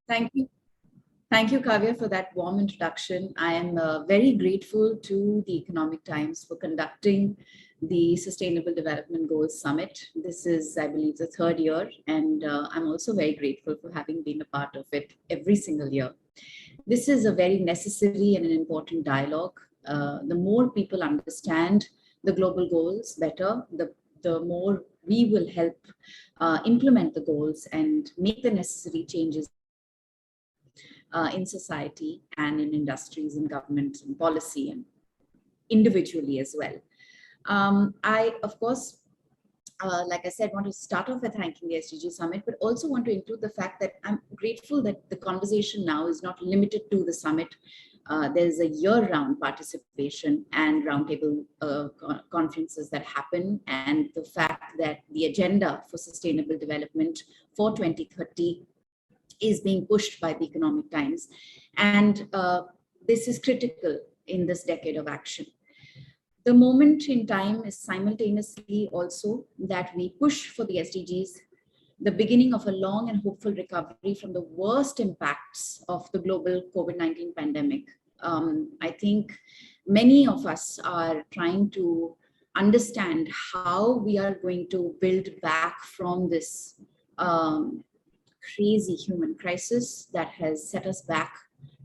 Thank you. Thank you, Kavya, for that warm introduction. I am very grateful to the Economic Times for conducting the Sustainable Development Goals Summit. This is, I believe, the third year, and I'm also very grateful for having been a part of it every single year. This is a very necessary and an important dialogue. The more people understand the global goals better, the more we will help implement the goals and make the necessary changes in society and in industries and government and policy and individually as well. I, of course, like I said, want to start off by thanking the SDG Summit, but also want to include the fact that I'm grateful that the conversation now is not limited to the summit. There's a year-round participation and roundtable conferences that happen, and the fact that the agenda for sustainable development for 2030 is being pushed by the Economic Times. And this is critical in this decade of action. The moment in time is simultaneously also that we push for the SDGs, the beginning of a long and hopeful recovery from the worst impacts of the global COVID-19 pandemic. I think many of us are trying to understand how we are going to build back from this crazy human crisis that has set us back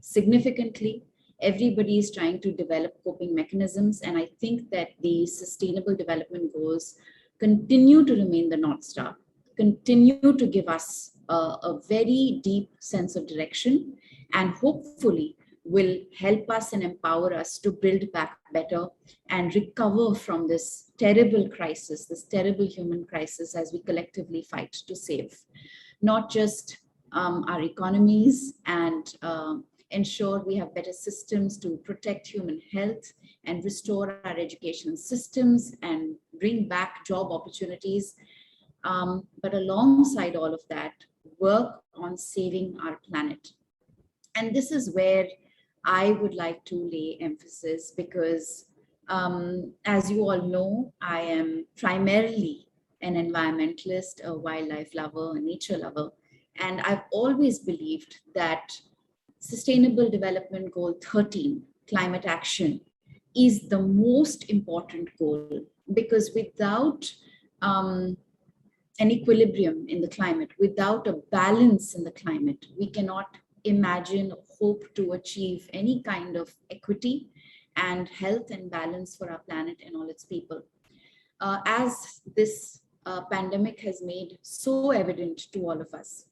significantly. Everybody is trying to develop coping mechanisms, and I think that the Sustainable Development Goals continue to remain the North Star, continue to give us a very deep sense of direction, and hopefully will help us and empower us to build back better and recover from this terrible crisis, this terrible human crisis, as we collectively fight to save not just our economies and ensure we have better systems to protect human health and restore our education systems and bring back job opportunities. But alongside all of that, work on saving our planet. And this is where I would like to lay emphasis because as you all know, I am primarily an environmentalist, a wildlife lover, a nature lover. And I've always believed that Sustainable Development Goal 13, climate action, is the most important goal because without an equilibrium in the climate, without a balance in the climate, we cannot imagine or hope to achieve any kind of equity and health and balance for our planet and all its people. As this pandemic has made so evident to all of us,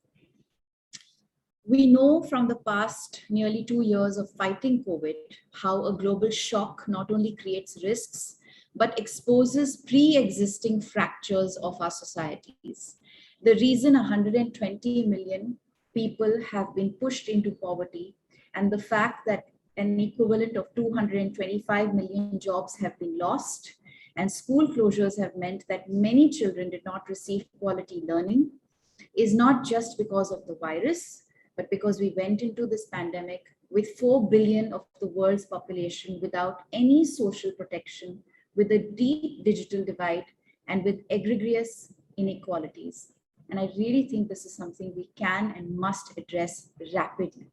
we know from the past nearly 2 years of fighting COVID how a global shock not only creates risks, but exposes pre-existing fractures of our societies. The reason 120 million people have been pushed into poverty and the fact that an equivalent of 225 million jobs have been lost and school closures have meant that many children did not receive quality learning is not just because of the virus, but because we went into this pandemic with 4 billion of the world's population without any social protection, with a deep digital divide, and with egregious inequalities. And I really think this is something we can and must address rapidly.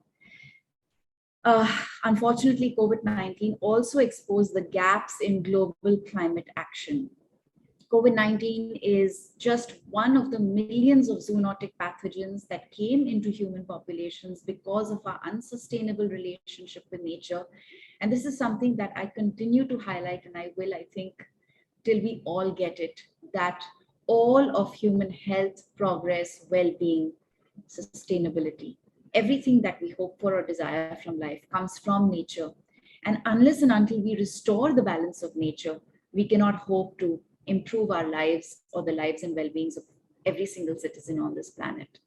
Unfortunately, COVID-19 also exposed the gaps in global climate action. COVID-19 is just one of the millions of zoonotic pathogens that came into human populations because of our unsustainable relationship with nature. And this is something that I continue to highlight, and I will, I think, till we all get it, that all of human health, progress, well-being, sustainability, everything that we hope for or desire from life comes from nature. And unless and until we restore the balance of nature, we cannot hope to improve our lives or the lives and well-beings of every single citizen on this planet.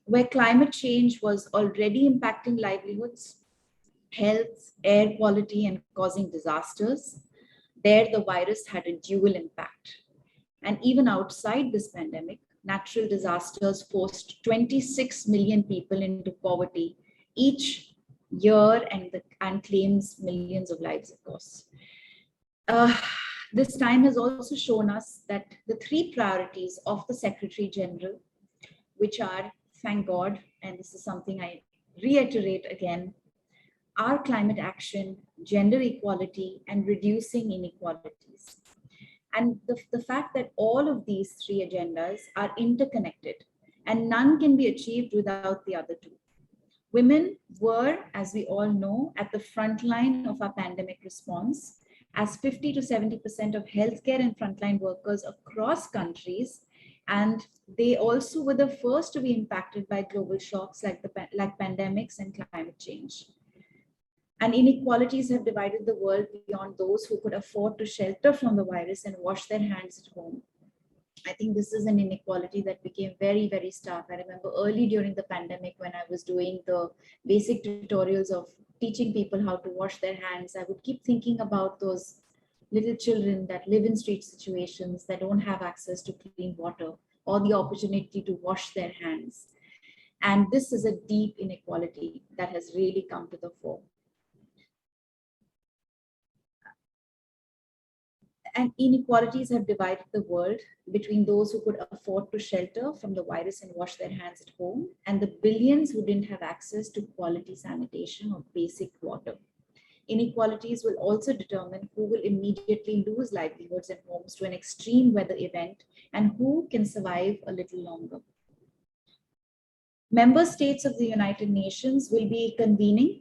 Where climate change was already impacting livelihoods, health, air quality, and causing disasters, there the virus had a dual impact. And even outside this pandemic, natural disasters forced 26 million people into poverty each year and claims millions of lives, of course. This time has also shown us that the three priorities of the Secretary General, which are thank God, and this is something I reiterate again, are climate action, gender equality, and reducing inequalities. And the fact that all of these three agendas are interconnected and none can be achieved without the other two. Women were, as we all know, at the front line of our pandemic response, as 50 to 70% of healthcare and frontline workers across countries. And they also were the first to be impacted by global shocks like pandemics and climate change. And inequalities have divided the world beyond those who could afford to shelter from the virus and wash their hands at home. I think this is an inequality that became very, very stark. I remember early during the pandemic when I was doing the basic tutorials of teaching people how to wash their hands, I would keep thinking about those little children that live in street situations that don't have access to clean water or the opportunity to wash their hands. And this is a deep inequality that has really come to the fore. And inequalities have divided the world between those who could afford to shelter from the virus and wash their hands at home, and the billions who didn't have access to quality sanitation or basic water. Inequalities will also determine who will immediately lose livelihoods and homes to an extreme weather event and who can survive a little longer. Member states of the United Nations will be convening,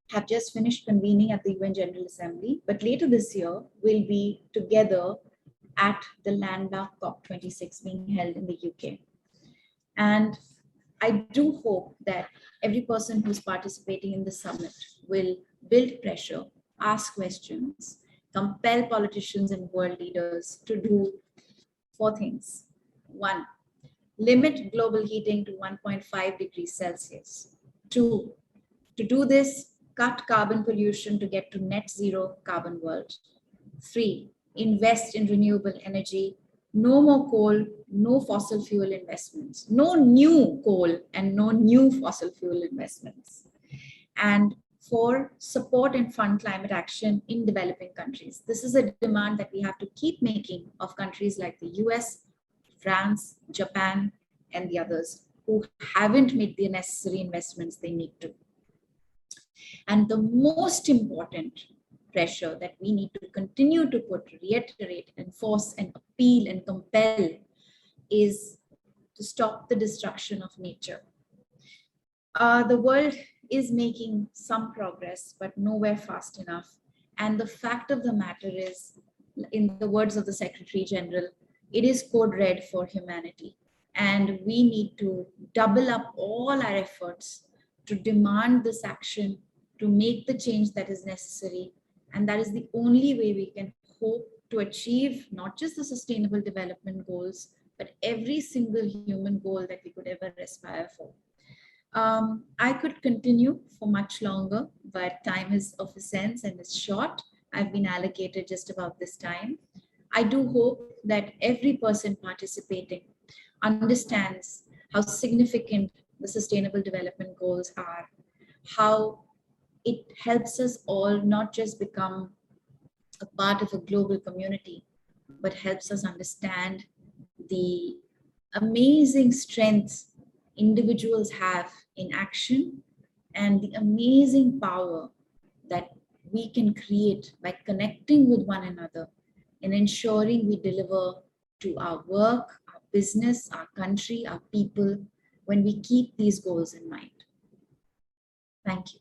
have just finished convening at the UN General Assembly, but later this year will be together at the landmark COP26 being held in the UK. And I do hope that every person who's participating in the summit will build pressure, ask questions, compel politicians and world leaders to do 4 things. 1, limit global heating to 1.5 degrees Celsius. 2, to do this, cut carbon pollution to get to net zero carbon world. 3, invest in renewable energy. No more coal, no fossil fuel investments. No new coal and no new fossil fuel investments. And 4, support and fund climate action in developing countries. This is a demand that we have to keep making of countries like the US, France, Japan, and the others who haven't made the necessary investments they need to. And the most important pressure that we need to continue to put, reiterate, enforce, and appeal and compel is to stop the destruction of nature. The world is making some progress, but nowhere fast enough. And the fact of the matter is, in the words of the Secretary General, it is code red for humanity. And we need to double up all our efforts to demand this action, to make the change that is necessary. And that is the only way we can hope to achieve not just the Sustainable Development Goals, but every single human goal that we could ever aspire for. I could continue for much longer, but time is of essence and it's short. I've been allocated just about this time. I do hope that every person participating understands how significant the Sustainable Development Goals are, how it helps us all not just become a part of a global community, but helps us understand the amazing strengths individuals have in action and the amazing power that we can create by connecting with one another and ensuring we deliver to our work, our business, our country, our people, when we keep these goals in mind. Thank you.